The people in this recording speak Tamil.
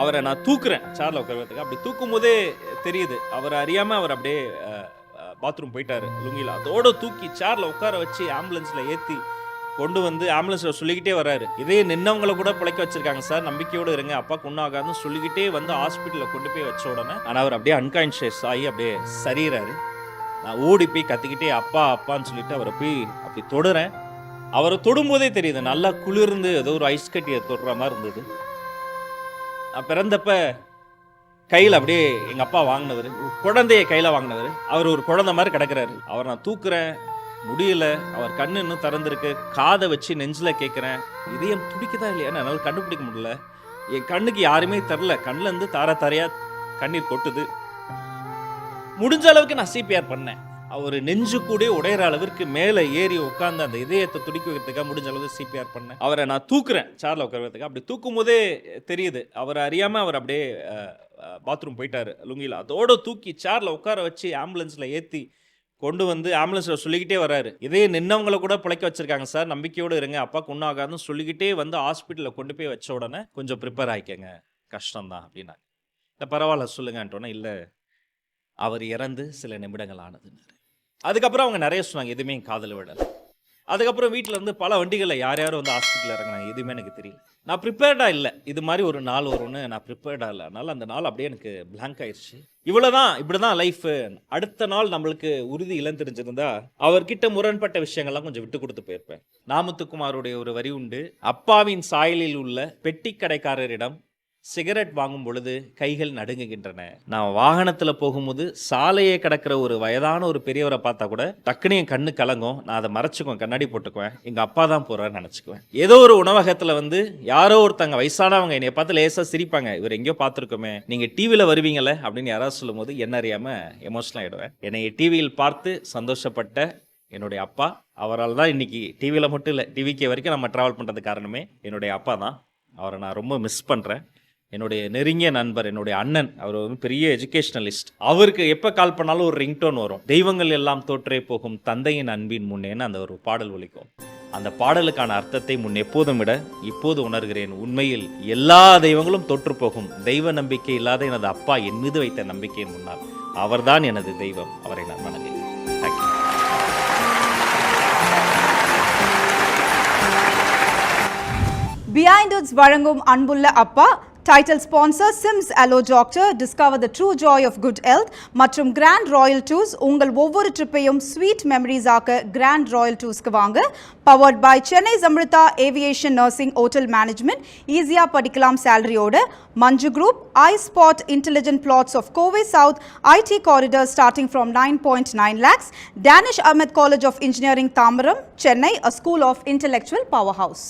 அவரை நான் தூக்குறேன் சேர்ல உட்காரத்துக்கு. அப்படி தூக்கும் போதே தெரியுது, அவர் அறியாமல் அவர் அப்படியே பாத்ரூம் போயிட்டாரு லுங்கியில். அதோட தூக்கி சேர்ல உட்கார வச்சு ஆம்புலன்ஸில் ஏற்றி கொண்டு வந்து ஆம்புலன்ஸில் சொல்லிக்கிட்டே வராரு. இதே நின்னவங்களை கூட பிழைக்க வச்சிருக்காங்க சார், நம்பிக்கையோடு இருங்க, அப்பாவுக்கு ஒன்றும் ஆகாதுன்னு சொல்லிக்கிட்டே வந்து ஹாஸ்பிட்டலில் கொண்டு போய் வச்ச உடனே ஆனால் அவர் அப்படியே அன்கான்ஷியஸ் ஆகி அப்படியே சரிகிறாரு. நான் ஓடி போய் கத்திக்கிட்டே அப்பா அப்பான்னு சொல்லிட்டு அவரை போய் அப்படி தொடுறேன். அவரை தொடும்போதே தெரியுது, நல்லா குளிர்ந்து ஏதோ ஒரு ஐஸ் கட்டியை தொடுற மாதிரி இருந்தது. நான் பிறந்தப்ப கையில் அப்படியே எங்கள் அப்பா வாங்கினவர், குழந்தைய கையில் வாங்கினவர், அவர் ஒரு குழந்தை மாதிரி கிடக்கிறாரு. அவர் நான் தூக்குறேன், முடியல. அவர் கண்ணு இன்னும் திறந்திருக்கு, காதை வச்சு நெஞ்சில் கேட்குறேன், இதயம் துடிக்குதா இல்லையான்னு என்னால் கண்டுபிடிக்க முடியல. என் கண்ணுக்கு யாருமே தெரில, கண்ணிலேருந்து தாரையாக கண்ணீர் கொட்டுது. முடிஞ்ச அளவுக்கு நான் சிபிஆர் பண்ணேன். அவர் நெஞ்சு கூட உடையிற அளவிற்கு மேலே ஏறி உட்காந்து அந்த இதயத்தை துடிக்க வைக்கிறதுக்காக முடிஞ்ச அளவுக்கு சிபிஆர் பண்ணேன். அவரை நான் தூக்குறேன் சேர்ல உட்காரத்துக்கு. அப்படி தூக்கும் போதே தெரியுது, அவர் அறியாமல் அவர் அப்படியே பாத்ரூம் போயிட்டாரு லுங்கியில். அதோட தூக்கி சேர்ல உட்கார வச்சு ஆம்புலன்ஸில் ஏற்றி கொண்டு வந்து ஆம்புலன்ஸில் சொல்லிக்கிட்டே வராரு. இதே நின்னவங்களை கூட பிழைக்க வச்சிருக்காங்க சார், நம்பிக்கையோடு இருங்க, அப்பாவுக்கு ஒன்றும் ஆகாதுன்னு சொல்லிக்கிட்டே வந்து ஹாஸ்பிட்டலில் கொண்டு போய் வச்ச உடனே கொஞ்சம் ப்ரிப்பேர் ஆகிக்கங்க, கஷ்டம்தான் அப்படின்னாங்க. இல்லை பரவாயில்ல சொல்லுங்கன்ட்டோன்னே, இல்லை அவர் இறந்து சில நிமிடங்கள் ஆனதுன்னாரு. அதுக்கப்புறம் அவங்க நிறைய சொன்னாங்க, எதுவுமே காதல் விடலை. அதுக்கப்புறம் வீட்டில் இருந்து பல வண்டிகளில் யார் யாரும் வந்து ஹாஸ்பிட்டலில் இறங்கினாங்க, எதுவுமே எனக்கு தெரியல. நான் ப்ரிப்பேர்டாக இல்லை, இது மாதிரி ஒரு நாள் வரும்னு நான் ப்ரிப்பேர்டாக இல்லை. அதனால் அந்த நாள் அப்படியே எனக்கு பிளாங்க் ஆயிடுச்சு. இவ்வளோதான், இப்படி தான் லைஃபு. அடுத்த நாள் நம்மளுக்கு உறுதி இழந்துருந்துருந்தா அவர்கிட்ட முரண்பட்ட விஷயங்கள்லாம் கொஞ்சம் விட்டு கொடுத்து போயிருப்பேன். நாமுத்துக்குமாருடைய ஒரு வரி உண்டு, அப்பாவின் சாயலில் உள்ள பெட்டி கடைக்காரரிடம் சிகரெட் வாங்கும் பொழுது கைகள் நடுங்குகின்றன. நான் வாகனத்தில் போகும்போது சாலையை கடக்கிற ஒரு வயதான ஒரு பெரியவரை பார்த்தா கூட டக்குனு என் கண்ணு கலங்கும். நான் அதை மறைச்சிக்குவேன், கண்ணாடி போட்டுக்குவேன், எங்கள் அப்பா தான் போகிறான்னு நினச்சிக்குவேன். ஏதோ ஒரு உணவகத்தில் வந்து யாரோ ஒருத்தங்க வயசானவங்க என்னை பார்த்து லேசாக சிரிப்பாங்க, இவர் எங்கேயோ பார்த்துருக்கோமே, நீங்கள் டிவியில் வருவீங்களே அப்படின்னு யாராவது சொல்லும் போது என்ன அறியாமல் எமோஷனல் ஆகிடுவேன். என்னை டிவியில் பார்த்து சந்தோஷப்பட்ட என்னுடைய அப்பா, அவரால் தான் இன்னைக்கு டிவியில் மட்டும் இல்லை, டிவிக்கு வரைக்கும் நம்ம ட்ராவல் பண்ணுறது காரணமே என்னுடைய அப்பா தான். அவரை நான் ரொம்ப மிஸ் பண்ணுறேன். என்னுடைய நெருங்கிய நண்பர், என்னுடைய அண்ணன், அவர் வந்து பெரிய எஜுகேஷனலிஸ்ட். அவருக்கு எப்போ கால் பண்ணாலும் ஒரு ரிங்டோன் வரும், தெய்வங்கள் எல்லாம் தோற்றே போகும் தந்தையின் அன்பின் முன்னேன்னு அந்த ஒரு பாடல் ஒலிக்கும். அந்த பாடலுக்கான அர்த்தத்தை முன் எப்போதும் விட இப்போது உணர்கிறேன். உண்மையில் எல்லா தெய்வங்களும் தோற்று போகும், தெய்வ நம்பிக்கை இல்லாத எனது அப்பா என் மீது வைத்த நம்பிக்கையின் முன்னால் அவர்தான் எனது தெய்வம். அவரை நான் வணங்குகிறேன். Behind Us வழங்கும் அன்புள்ள அப்பா title sponsor SIMS hello doctor, discover the true joy of good health மற்றும் கிராண்ட் ராயல் டூர்ஸ். உங்கள் ஒவ்வொரு ட்ரிப்பையும் ஸ்வீட் மெமரிஸ் ஆக்க கிராண்ட் ராயல் டூர்ஸ்க்கு வாங்க. Powered by Chennai Amrita aviation nursing hotel management, ஈஸியா படிக்கலாம் சேலரியோட. Manju group, I spot intelligent plots of Kovai south, IT corridor starting from 9.9 lakhs. Danish Ahmed College of Engineering Tamaram, Chennai, a school of intellectual powerhouse.